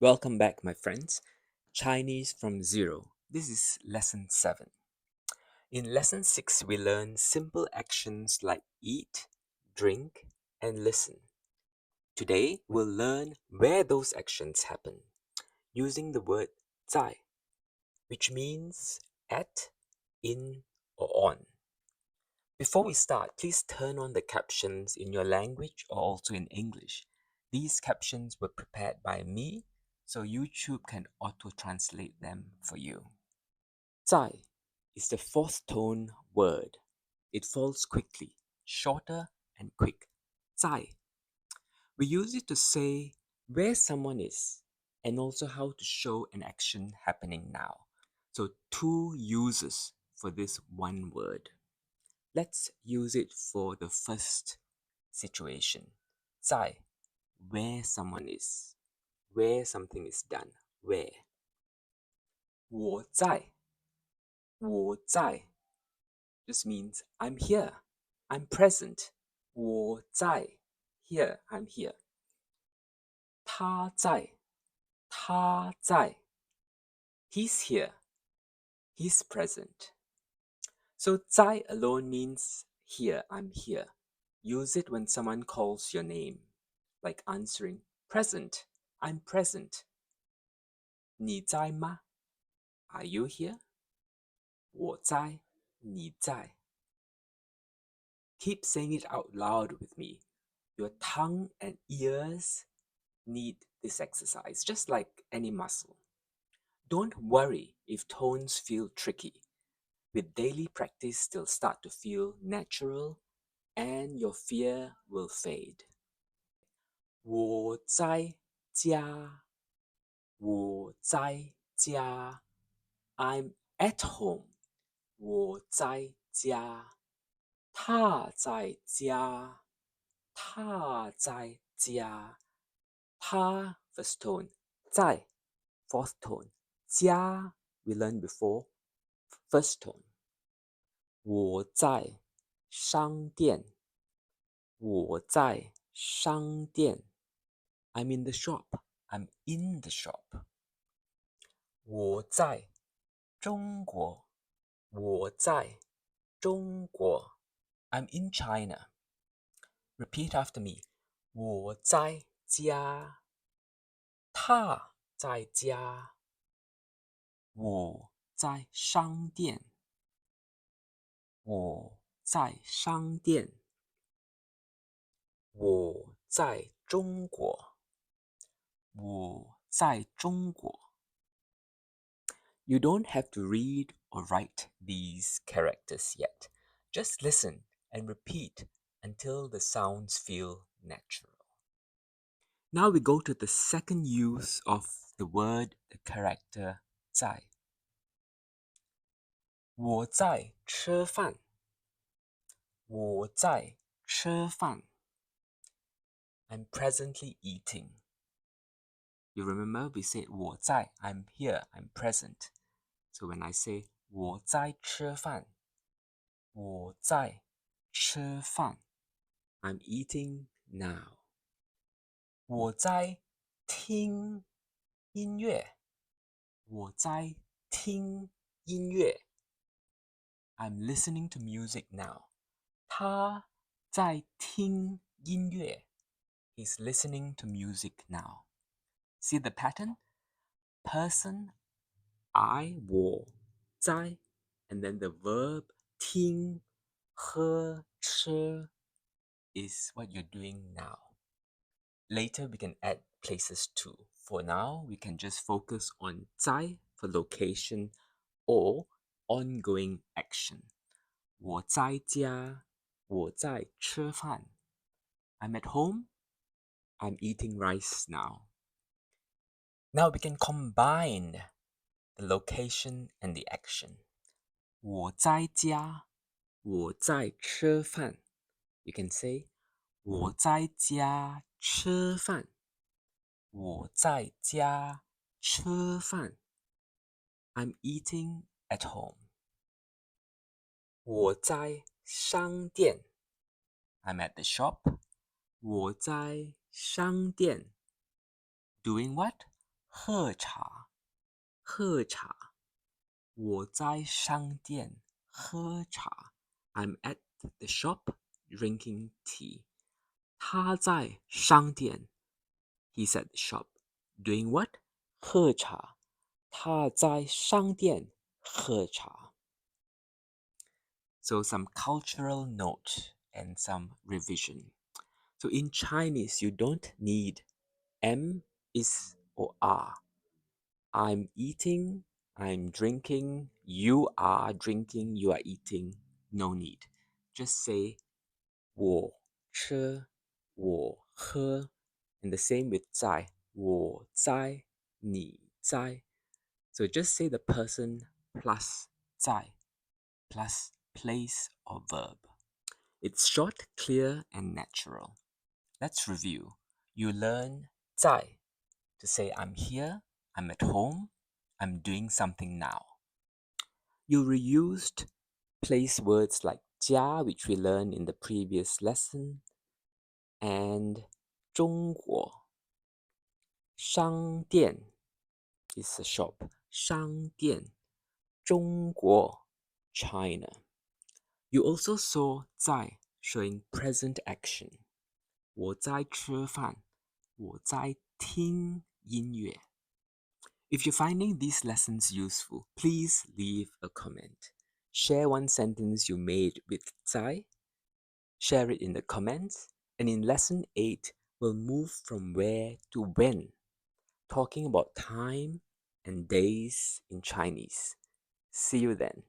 Welcome back, my friends. Chinese from Zero. This is lesson 7. In lesson 6, we learn simple actions like eat, drink, and listen. Today, we'll learn where those actions happen using the word 在, which means at, in, or on. Before we start, please turn on the captions in your language or also in English. These captions were prepared by me, so YouTube can auto-translate them for you. 在 is the fourth tone word. It falls quickly, shorter and quick. 在. We use it to say where someone is and also how to show an action happening now. So 2 uses for this one word. Let's use it for the first situation. 在 where someone is, where something is done, where. 我在 我在 just means I'm here, I'm present. 我在 here, I'm here. 他在他在 he's here, he's present. So 在 alone means here, I'm here. Use it when someone calls your name, like answering present, I'm present. 你在吗? Are you here? 我在你在 Keep saying it out loud with me. Your tongue and ears need this exercise, just like any muscle. Don't worry if tones feel tricky. With daily practice, they'll start to feel natural and your fear will fade. 我在家我在家 I'm at home. 我在家他在家他在家他 first tone 在 fourth tone 家 we learned before first tone 我在商店我在商店 I'm in the shop I'm in the shop 我在中国我在中国 I'm in China. Repeat after me. 我在家他在家我在商店我在商店我在中国我在中国 You don't have to read or write these characters yet. Just listen and repeat until the sounds feel natural. Now we go to the second use of the word, the character 在。我在吃饭。我在吃饭。I'm presently eating. You remember we said 我在 I'm here, I'm present. So when I say 我在吃饭，我在吃饭 I'm eating now. 我在听音乐。我在听音乐。I'm listening to music now. 他在听音乐。He's listening to music now. See the pattern? Person, I, 我在 and then the verb 听喝吃 is what you're doing now. Later we can add places too. For now, we can just focus on 在 for location or ongoing action. 我在家，我在吃饭。I'm at home. I'm eating rice now. Now we can combine the location and the action. 我在家，我在吃饭。You can say 我在家吃饭。我在家吃饭。I'm eating at home. 我在商店。I'm at the shop. 我在商店。Doing what? 喝茶，喝茶。我在商店喝茶。I'm at the shop drinking tea. 他在商店 He's at the shop. Doing what? 喝茶。他在商店喝茶。So some cultural note and some revision. So in Chinese, you don't need am, is, or are. I'm eating, I'm drinking, you are drinking, you are eating. No need. Just say 我吃，我喝. And the same with 在，我在，你在. So just say the person plus 在 plus place or verb. It's short, clear, and natural. Let's review. You learn 在 to say I'm here, I'm at home, I'm doing something now. You reused place words like 家, which we learned in the previous lesson, and 中国. 商店 is a shop. 商店中国 China. You also saw 在 showing present action. 我在吃饭，我在听音乐. If you're finding these lessons useful, please leave a comment. Share one sentence you made with 在. Share it in the comments. And in lesson 8, we'll move from where to when, talking about time and days in Chinese. See you then.